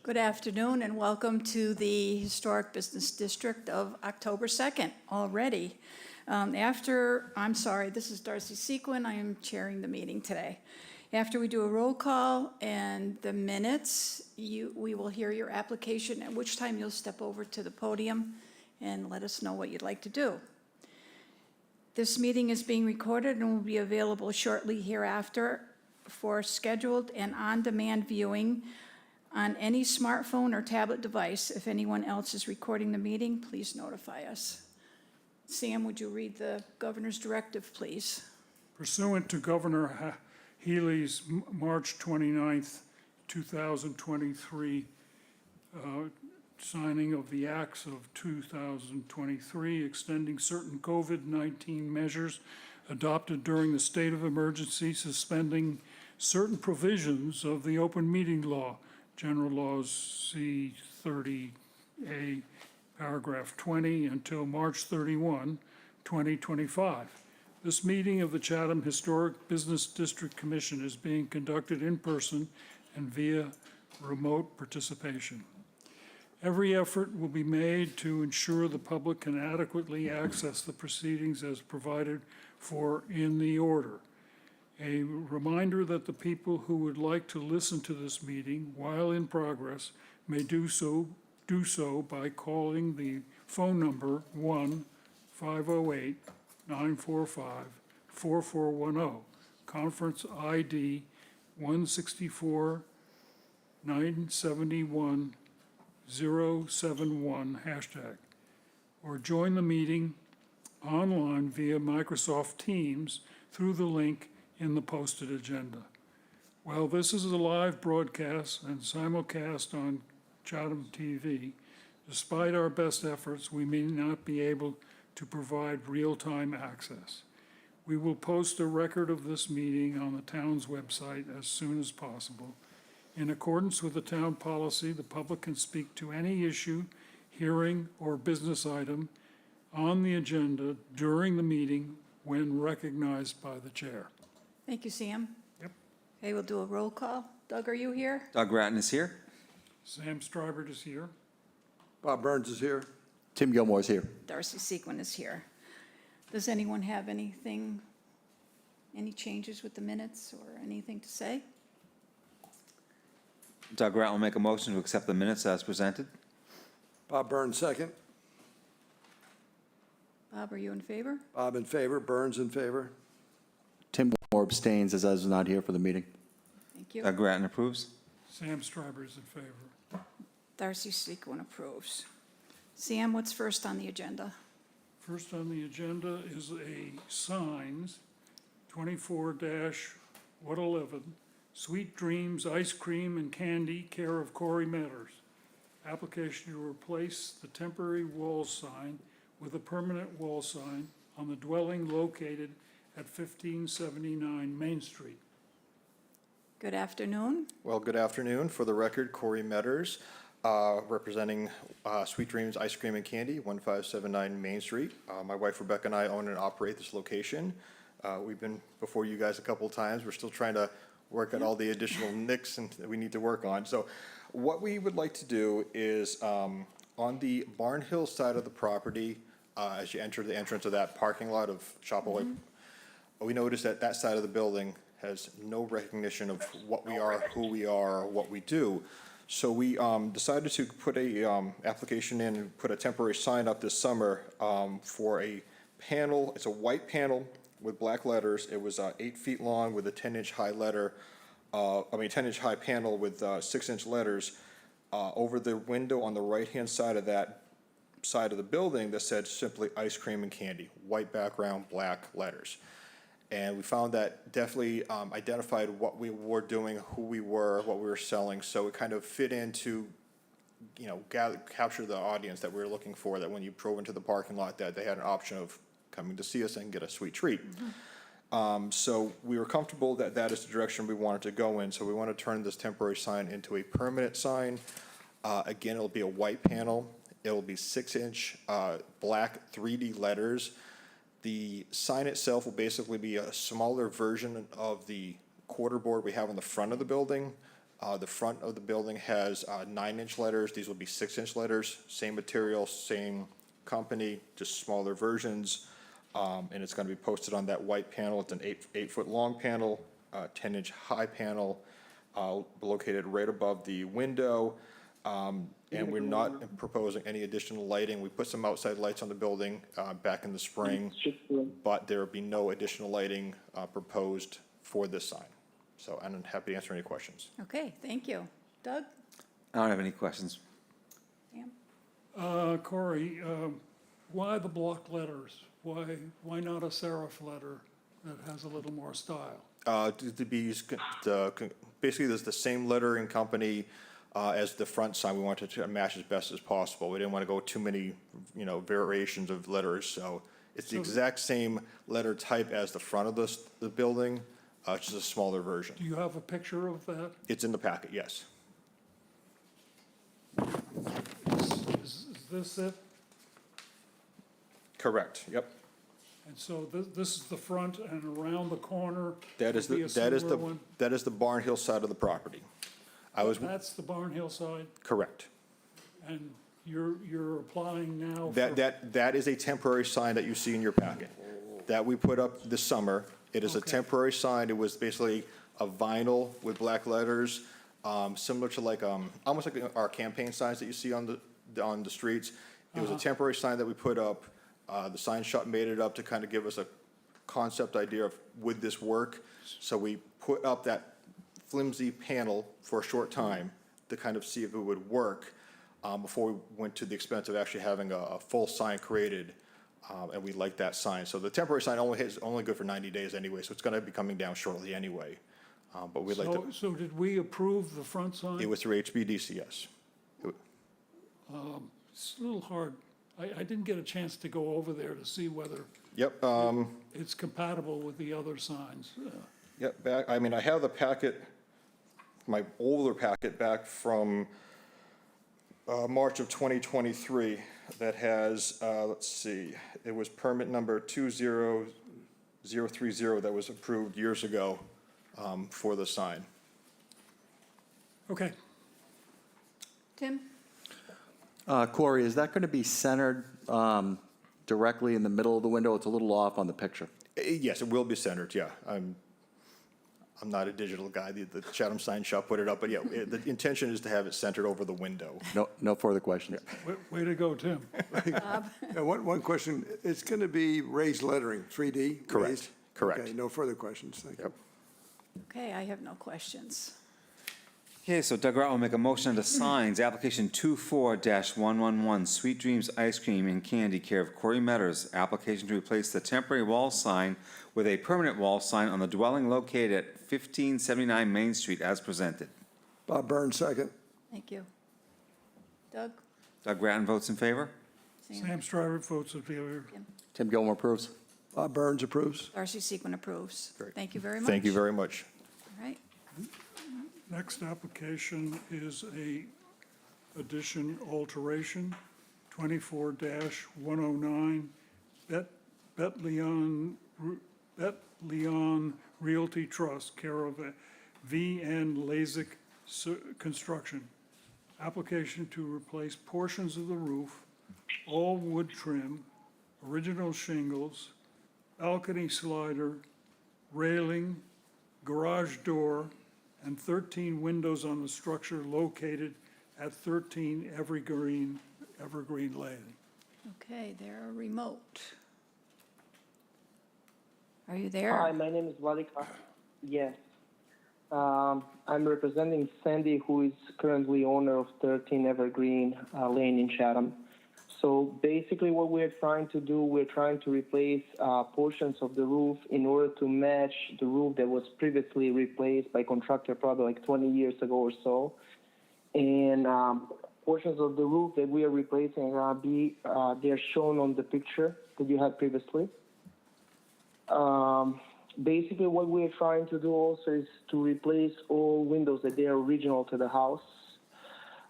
Good afternoon and welcome to the Historic Business District of October 2nd already. This is Darcy Sequin. I am chairing the meeting today. After we do a roll call and the minutes, we will hear your application, at which time you'll step over to the podium and let us know what you'd like to do. This meeting is being recorded and will be available shortly hereafter for scheduled and on-demand viewing on any smartphone or tablet device. If anyone else is recording the meeting, please notify us. Sam, would you read the governor's directive, please? Pursuant to Governor Healy's March 29th, 2023 signing of the Acts of 2023 extending certain COVID-19 measures adopted during the state of emergency, suspending certain provisions of the open meeting law, General Laws C-30A, paragraph 20, until March 31, 2025. This meeting of the Chatham Historic Business District Commission is being conducted in person and via remote participation. Every effort will be made to ensure the public can adequately access the proceedings as provided for in the order. A reminder that the people who would like to listen to this meeting while in progress may do so by calling the phone number 1-508-945-4410, conference ID 164-971-071 hashtag, or join the meeting online via Microsoft Teams through the link in the posted agenda. While this is a live broadcast and simulcast on Chatham TV, despite our best efforts, we may not be able to provide real-time access. We will post a record of this meeting on the town's website as soon as possible. In accordance with the town policy, the public can speak to any issue, hearing, or business item on the agenda during the meeting when recognized by the chair. Thank you, Sam. Yep. Okay, we'll do a roll call. Doug, are you here? Doug Ratton is here. Sam Strybert is here. Bob Burns is here. Tim Gilmore is here. Darcy Sequin is here. Does anyone have any changes with the minutes or anything to say? Doug Ratton will make a motion to accept the minutes as presented. Bob Burns, second. Bob, are you in favor? Bob in favor, Burns in favor. Tim Gilmore abstains as I was not here for the meeting. Thank you. Doug Ratton approves. Sam Strybert is in favor. Darcy Sequin approves. Sam, what's first on the agenda? First on the agenda is a signs 24-111, Sweet Dreams Ice Cream and Candy, care of Corey Metters. Application to replace the temporary wall sign with a permanent wall sign on the dwelling located at 1579 Main Street. Good afternoon. Well, good afternoon. For the record, Corey Metters, representing Sweet Dreams Ice Cream and Candy, 1579 Main Street. My wife Rebecca and I own and operate this location. We've been before you guys a couple of times. We're still trying to work out all the additional nicks that we need to work on. So what we would like to do is on the Barn Hill side of the property, as you enter the entrance of that parking lot of Shopaway, we noticed that that side of the building has no recognition of what we are, who we are, or what we do. So we decided to put a application in and put a temporary sign up this summer for a panel. It's a white panel with black letters. It was 8 feet long with a 10-inch high 10-inch high panel with 6-inch letters over the window on the right-hand side of that side of the building that said simply ice cream and candy, white background, black letters. And we found that definitely identified what we were doing, who we were, what we were selling. So it kind of fit into, capture the audience that we were looking for, that when you drove into the parking lot, that they had an option of coming to see us and get a sweet treat. So we were comfortable that that is the direction we wanted to go in. So we want to turn this temporary sign into a permanent sign. Again, it'll be a white panel. It'll be 6-inch black 3D letters. The sign itself will basically be a smaller version of the quarter board we have on the front of the building. The front of the building has 9-inch letters. These will be 6-inch letters, same material, same company, just smaller versions. And it's going to be posted on that white panel. It's an 8-foot long panel, 10-inch high panel, located right above the window. And we're not proposing any additional lighting. We put some outside lights on the building back in the spring, but there will be no additional lighting proposed for this sign. So I'm happy to answer any questions. Okay, thank you. Doug? I don't have any questions. Sam? Corey, why the block letters? Why not a serif letter that has a little more style? To be, basically, there's the same lettering company as the front sign. We wanted to match as best as possible. We didn't want to go too many, variations of letters. So it's the exact same letter type as the front of the building, just a smaller version. Do you have a picture of that? It's in the packet, yes. Is this it? Correct, yep. And so this is the front, and around the corner That is would be the, a that is similar the, one? that is the Barn Hill side of the property. I was, That's the Barnhill side, correct. and you're applying now for... That is a temporary sign that you see in your packet, that we put up this summer. It is a Okay. temporary sign. It was basically a vinyl with black letters, similar to like, almost like our campaign signs that you see on the streets. It was a temporary sign that we put up. The sign shop made it up to kind of give us a concept idea of, would this work? So we put up that flimsy panel for a short time to kind of see if it would work, before we went to the expense of actually having a full sign created, and we liked that sign. So the temporary sign is only good for 90 days anyway, so it's gonna be coming down shortly anyway. But we'd like to, So did we approve the front sign? it was through HBDC, yes. It's a little hard. I didn't get a chance to go over there to see whether Yep, it's compatible with the other signs. yep, I have the packet, my older packet back from March of 2023 that has, let's see, it was permit number 20030 that was approved years ago for the sign. Okay, Tim? Corey, is that going to be centered directly in the middle of the window? It's a little off on the picture. Yes, it will be centered, yeah. I'm not a digital guy. The Chatham Sign Shop put it up, but yeah, the intention is to have it centered over the window. No further questions. way to go, Tim. Yeah, one question, it's going to be raised lettering, 3D? Correct, raised? correct. Okay, no further questions, thank you. Yep. Okay, I have no questions. Okay, so Doug Rat will make a motion under signs, application 24-111, Sweet Dreams Ice Cream and Candy, care of Corey Metters. Application to replace the temporary wall sign with a permanent wall sign on the dwelling located at 1579 Main Street as presented. Bob Burns, second. Thank you. Doug? Doug Grattan votes in favor? Sam Stryver votes in favor. Tim Gilmore approves. Bob Burns approves. Darcy Sequin approves. Great. Thank you very much. Thank you very much. All right. Next application is a addition alteration, 24-109, Bet Leon Realty Trust, care of VN Lasik Construction. Application to replace portions of the roof, all wood trim, original shingles, balcony slider, railing, garage door, and 13 windows on the structure located at 13 Evergreen Lane. Okay, they're remote. Are you there? Hi, my name is Vladika. Yes. I'm representing Sandy, who is currently owner of 13 Evergreen Lane in Chatham. So basically what we're trying to do, we're trying to replace portions of the roof in order to match the roof that was previously replaced by contractor probably like 20 years ago or so. And portions of the roof that we are replacing they're shown on the picture that you had previously. Basically what we're trying to do also is to replace all windows that they are original to the house.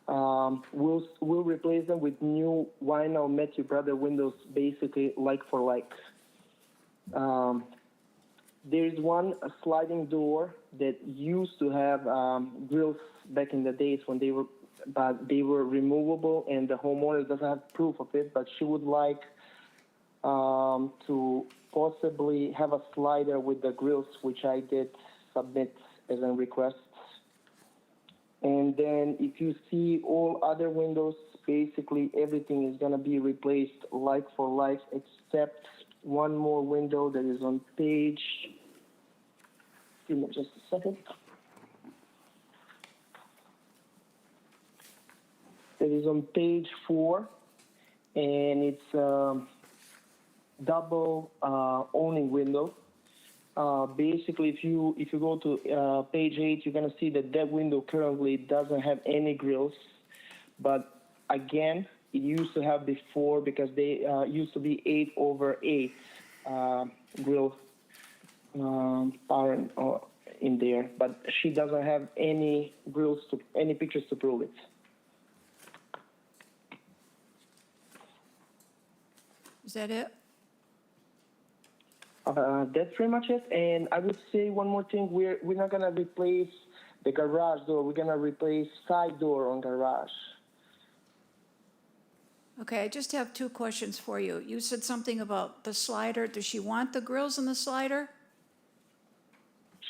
We'll replace them with new vinyl Matthew Brother windows, basically like for like. There's one sliding door that used to have grills back in the days when but they were removable, and the homeowner doesn't have proof of it, but she would like to possibly have a slider with the grills, which I did submit as a request. And then if you see all other windows, basically everything is going to be replaced like for like, except one more window that is on page, give me just a second. It is on page 4, and it's double awning window. Basically, if you go to page 8, you're gonna see that window currently doesn't have any grills, but again, it used to have before because they used to be 8/8 grill power in there, but she doesn't have any any pictures to prove it. Is that it? That's pretty much it. And I would say one more thing: we're not gonna replace the garage door. We're gonna replace side door on garage. Okay, I just have two questions for you. You said something about the slider. Does she want the grills in the slider?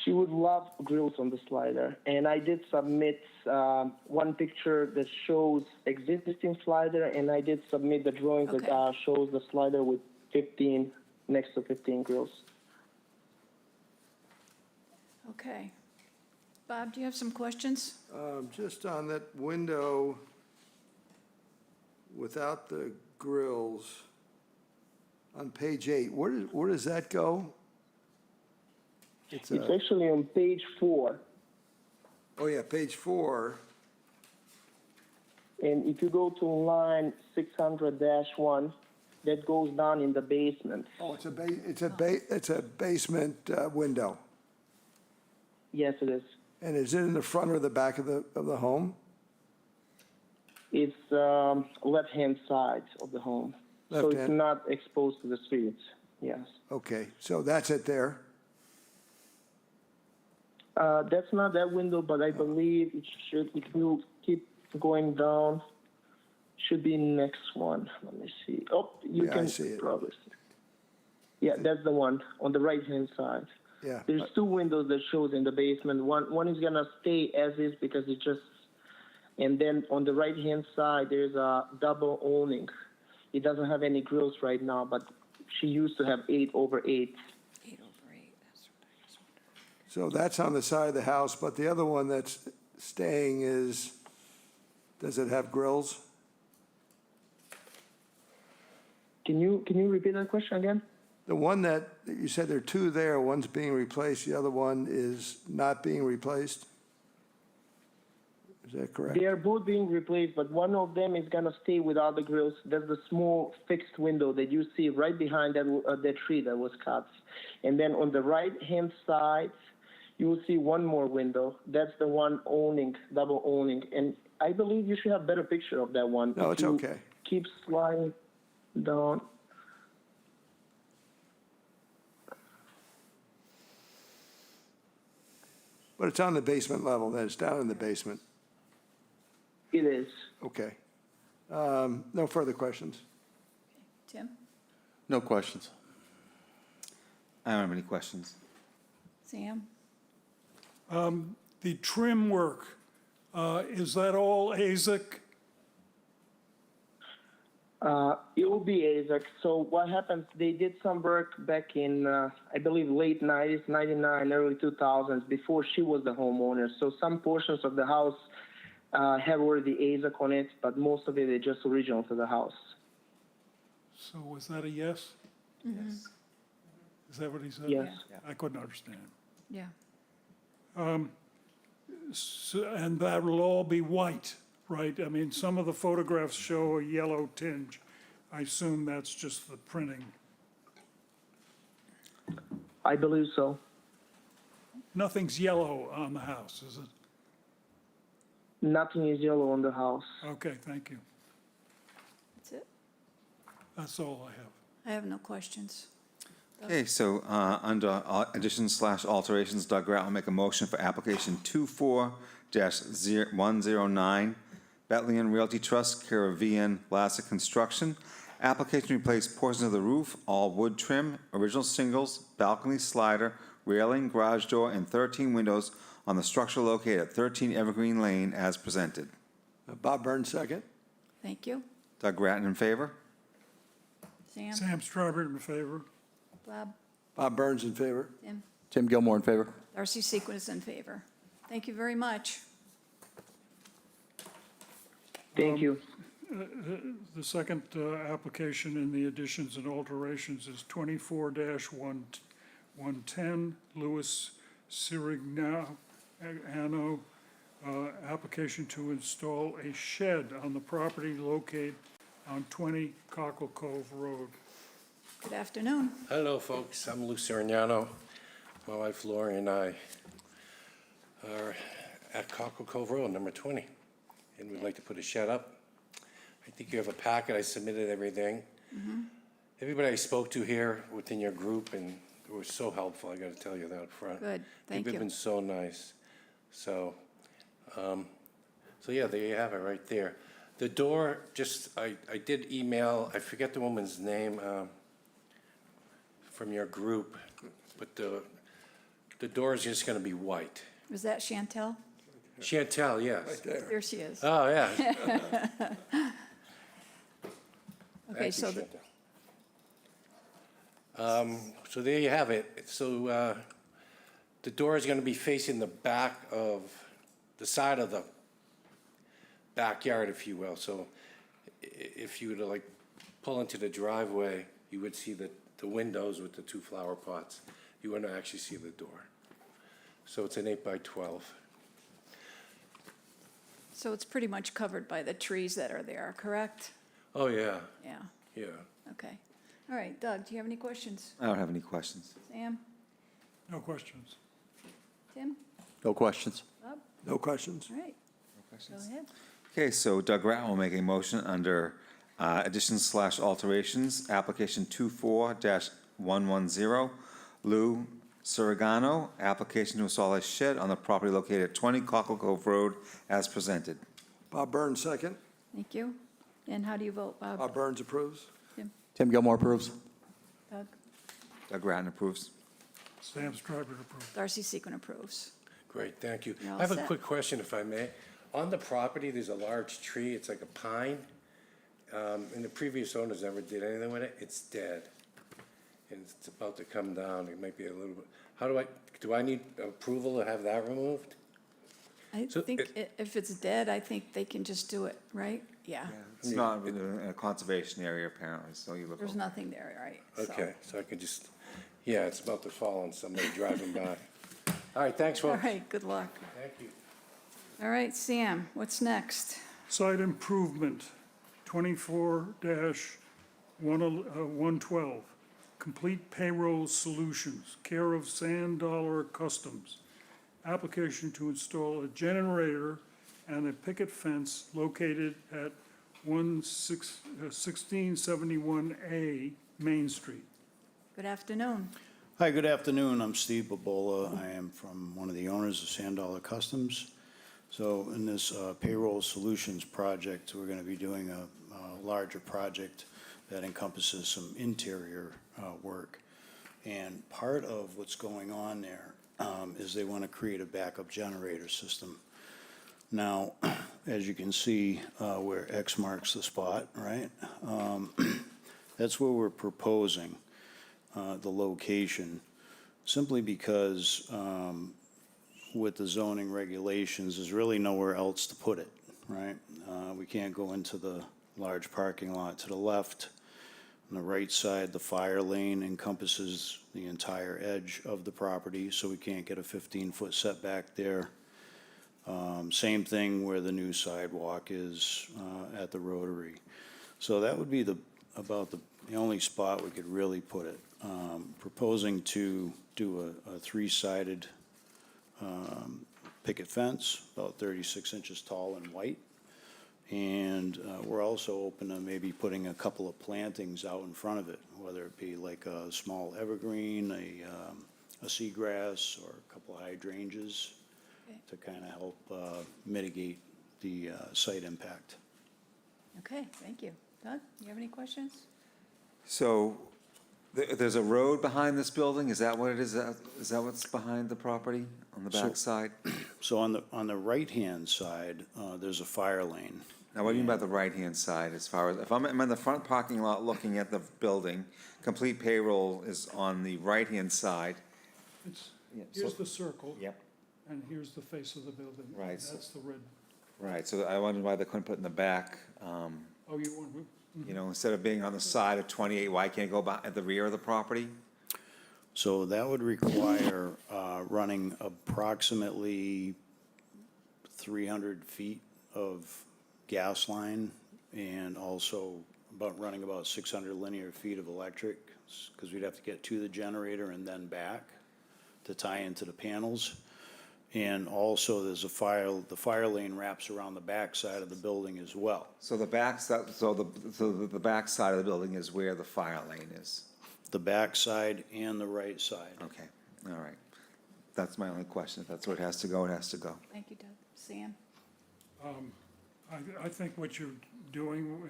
She would love grills on the slider, and I did submit one picture that shows existing slider, and I did submit the drawing Okay. that shows the slider with 15 next to 15 grills. Okay. Bob, do you have some questions? Just on that window without the grills on page 8, where does that go? It's actually on page 4. Oh, yeah, page 4. And if you go to line 600-1, that goes down in the basement. Oh, it's a basement window. Yes, it is. And is it in the front or the back of the home? It's left-hand side of the home. So it's Left-hand. not exposed to the streets. Yes. Okay, so that's it there. That's not that window, but I believe it should, if you keep going down, should be next one. Let me see. Oh, you Yeah, I can see it. probably see. Yeah, that's the one on the right-hand side. Yeah. There's two windows that shows in the basement. One is gonna stay as is because it just, and then on the right-hand side, there's a double awning. It doesn't have any grills right now, but she used to have 8/8. 8/8, that's what I was wondering. So that's on the side of the house, but the other one that's staying does it have grills? Can you repeat that question again? The one that, you said there are two there, one's being replaced, the other one is not being replaced? Is that correct? They are both being replaced, but one of them is gonna stay without the grills. There's the small fixed window that you see right behind that tree that was cut. And then on the right-hand side, you will see one more window. That's the one owning, double owning. And I believe you should have a better picture of that one. No, If it's you okay. Keep sliding down. But it's on the basement level, then it's down in the basement. It is. Okay. No further questions. Tim? No questions. I don't have any questions. Sam? The trim work, is that all AZAC? It will be AZAC. So what happens, they did some work back in, I believe, late 90s, 99, early 2000s, before she was the homeowner. So some portions of the house have already AZAC on it, but most of it is just original to the house. So was that a yes? Yes. Is that what he said? Yes. I couldn't understand. Yeah. So, and that will all be white, right? I mean, some of the photographs show a yellow tinge. I assume that's just the printing. I believe so. Nothing's yellow on the house, is it? Nothing is yellow on the house. Okay, thank you. That's it? That's all I have. I have no questions. Okay, so, under additions / alterations, Doug Rat will make a motion for application 24-109, Betleyan Realty Trust, care of VN Lassick Construction. Application to replace portions of the roof, all wood trim, original shingles, balcony slider, railing, garage door, and 13 windows on the structure located at 13 Evergreen Lane as presented. Bob Burns, second. Thank you. Doug Grattan in favor? Sam? Sam Strawberry in favor. Bob? Bob Burns in favor. Tim? Tim Gilmore in favor. Darcy Sequin is in favor. Thank you very much. Thank you. The second application in the additions and alterations is 24-110, Louis Sirignano, application to install a shed on the property located on 20 Cockle Cove Road. Good afternoon. Hello, folks. I'm Lou Sirignano. My wife Lori and I are at Cockle Cove Road, number 20, and we'd like to put a shed up. I think you have a packet. I submitted everything. Everybody I spoke to here within your group, and they were so helpful. I got to tell you that up front. Good, thank They've you. been so nice. So yeah, there you have it right there. The door, I did email, I forget the woman's name, from your group, but the door is just gonna be white. Was that Chantel? Chantel, yes. There she is. Oh, yeah. Okay, Thank you, so the, Chantel. So there you have it. So the door is gonna be facing the back of, the side of the backyard, if you will. So if you were to like pull into the driveway, you would see the windows with the 2 flower pots. You wouldn't actually see the door. So it's an 8x12. so it's pretty much covered by the trees that are there, correct? Oh, yeah, Yeah, yeah. okay. All right, Doug, do you have any questions? I don't have any questions. Sam? No questions. Tim? No questions. Bob? No questions. All right, go ahead. Okay, so Doug Grattan will make a motion under additions / alterations, application 24-110, Lou Surigano, application to install a shed on the property located at 20 Cockle Cove Road as presented. Bob Burns, second. Thank you. And how do you vote, Bob? Bob Burns approves. Tim? Tim Gilmore approves. Doug? Doug Grattan approves. Sam Strawberry approved. Darcy Sequin approves. Great, thank you. You're all I have a set. quick question, if I may. On the property, there's a large tree, it's like a pine, and the previous owners never did anything with it. It's dead, and it's about to come down. It might be a little bit, do I need approval to have that removed? I So think if it's dead, I think they can just do it, right? Yeah, It's not in a conservation area apparently, so you look. there's nothing there, right? So- Okay, so I can just, yeah, it's about to fall on somebody driving by. All right, thanks, All folks. right, good luck. Thank you. All right, Sam, what's next? Site improvement, 24-112, Complete Payroll Solutions, care of Sand Dollar Customs. Application to install a generator and a picket fence located at 1671A Main Street. Good afternoon. Hi, good afternoon. I'm Steve Babola. I am from one of the owners of Sand Dollar Customs. So in this payroll solutions project, we're going to be doing a larger project that encompasses some interior work. And part of what's going on there is they want to create a backup generator system. Now, as you can see, where X marks the spot, right? That's where we're proposing the location, simply because with the zoning regulations, there's really nowhere else to put it, right? We can't go into the large parking lot to the left. On the right side, the fire lane encompasses the entire edge of the property, so we can't get a 15-foot setback there. Same thing where the new sidewalk is at the Rotary. So that would be about the only spot we could really put it. Proposing to do a 3-sided picket fence, about 36 inches tall and white. And we're also open to maybe putting a couple of plantings out in front of it, whether it be like a small evergreen, a seagrass, or a couple of hydrangeas Okay. to kind of help mitigate the site impact. Okay, thank you. Doug, you have any questions? So there's a road behind this building? Is that what it is? Is that what's behind the property on the So- back side? So on the right-hand side, there's a fire lane. Now, what do you mean by the right-hand side as far as, if I'm in the front parking lot looking at the building, complete payroll is on the right-hand side. It's, Yeah, here's so- the circle, Yep. and here's the face of the building. Right, so- That's the red. Right, so I wondered why they couldn't put it in the back, Oh, you want, you know, instead of being on the side of 28, why can't it go at the rear of the property? So that would require running approximately 300 feet of gas line and also running about 600 linear feet of electric, because we'd have to get to the generator and then back to tie into the panels. And also, there's the fire lane wraps around the back side of the building as well. So the back, so the back side of the building is where the fire lane is? The back side and the right side. Okay, all right. That's my only question. If that's where it has to go, it has to go. Thank you, Doug. Sam? I think what you're doing,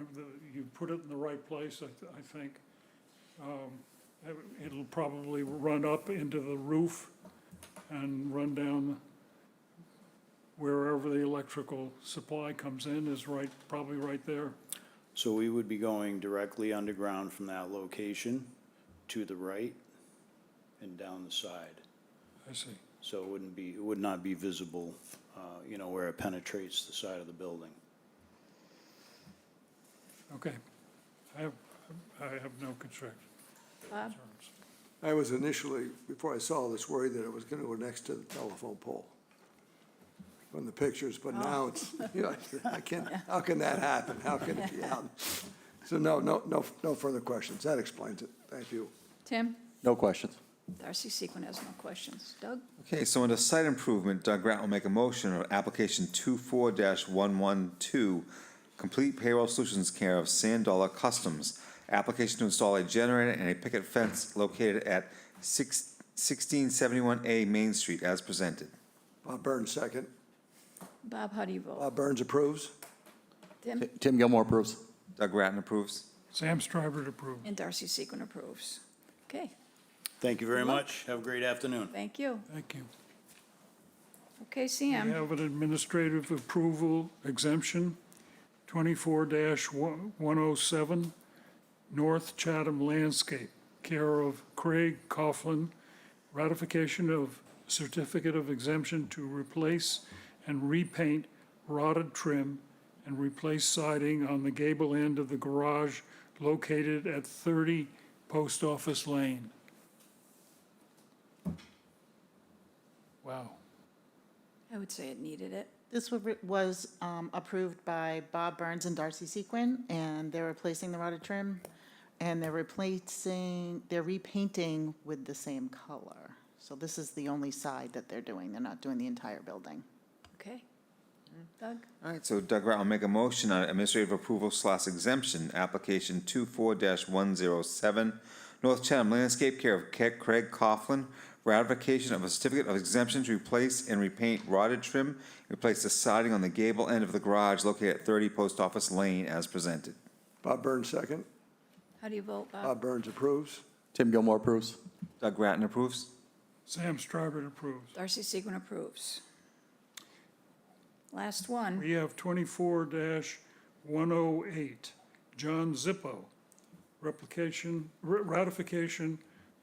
you put it in the right place, I think. It'll probably run up into the roof and run down wherever the electrical supply comes in is right, probably right there. So we would be going directly underground from that location to the right and down the side. I see. So it would not be visible, where it penetrates the side of the building. Okay. I have no concerns. Bob? I was initially, before I saw this, worried that it was gonna go next to the telephone pole from the pictures, but now it's, how can that happen? How can it be out? So no further questions. That explains it. Thank you. Tim? No questions. Darcy Sequin has no questions. Doug? Okay, so under site improvement, Doug Grant will make a motion on application 24-112, Complete Payroll Solutions care of Sand Dollar Customs. Application to install a generator and a picket fence located at 1671A Main Street as presented. Bob Burns, second. Bob, how do you vote? Bob Burns approves. Tim? Tim Gilmore approves. Doug Grattan approves. Sam Stryver approves. And Darcy Sequin approves. Okay, Thank you very Good luck. much. Have a great afternoon. thank you. Thank you. Okay, We Sam? have an administrative approval exemption, 24-107, North Chatham Landscape, care of Craig Coughlin, ratification of certificate of exemption to replace and repaint rotted trim and replace siding on the gable end of the garage located at 30 Post Office Lane. Wow. I would say it needed it. This was approved by Bob Burns and Darcy Sequin, and they're replacing the rotted trim, and they're repainting with the same color. So this is the only side that they're doing. They're not doing the entire building. Okay. Doug? All right, so Doug Grant will make a motion on administrative approval / exemption, application 24-107, North Chatham Landscape, care of Craig Coughlin, ratification of a certificate of exemption to replace and repaint rotted trim, replace the siding on the gable end of the garage located at 30 Post Office Lane as presented. Bob Burns, second. How do you vote, Bob? Bob Burns approves. Tim Gilmore approves. Doug Grattan approves. Sam Stryver approves. Darcy Sequin approves. Last one. We have 24-108, John Zippo, ratification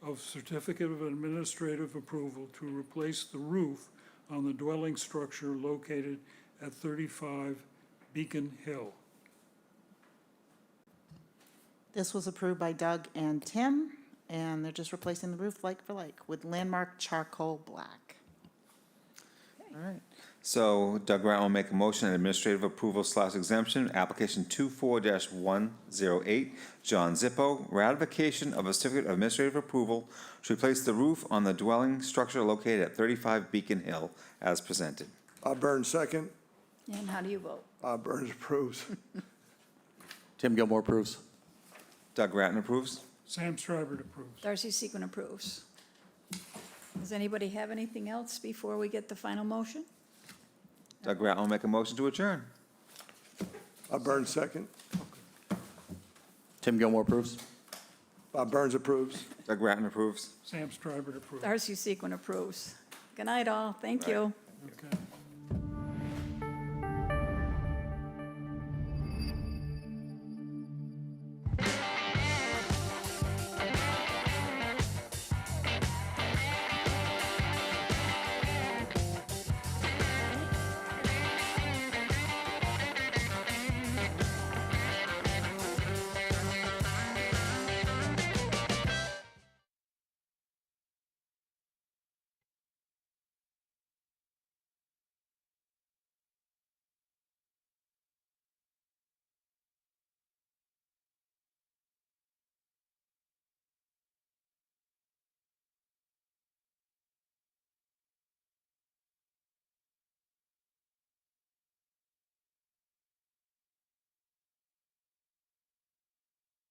of certificate of administrative approval to replace the roof on the dwelling structure located at 35 Beacon Hill. This was approved by Doug and Tim, and they're just replacing the roof like for like with landmark charcoal black. All right. So Doug Grant will make a motion on administrative approval / exemption, application 24-108, John Zippo, ratification of a certificate of administrative approval to replace the roof on the dwelling structure located at 35 Beacon Hill as presented. Bob Burns, second. And how do you vote? Bob Burns approves. Tim Gilmore approves. Doug Ratton approves. Sam Stryber approves. Darcy Sequin approves. Does anybody have anything else before we get the final motion? Doug Ratton will make a motion to adjourn. Bob Burns second. Tim Gilmore approves. Bob Burns approves. Doug Ratton approves. Sam Stryber approves. Darcy Sequin approves. Good night, all. Thank you. Okay.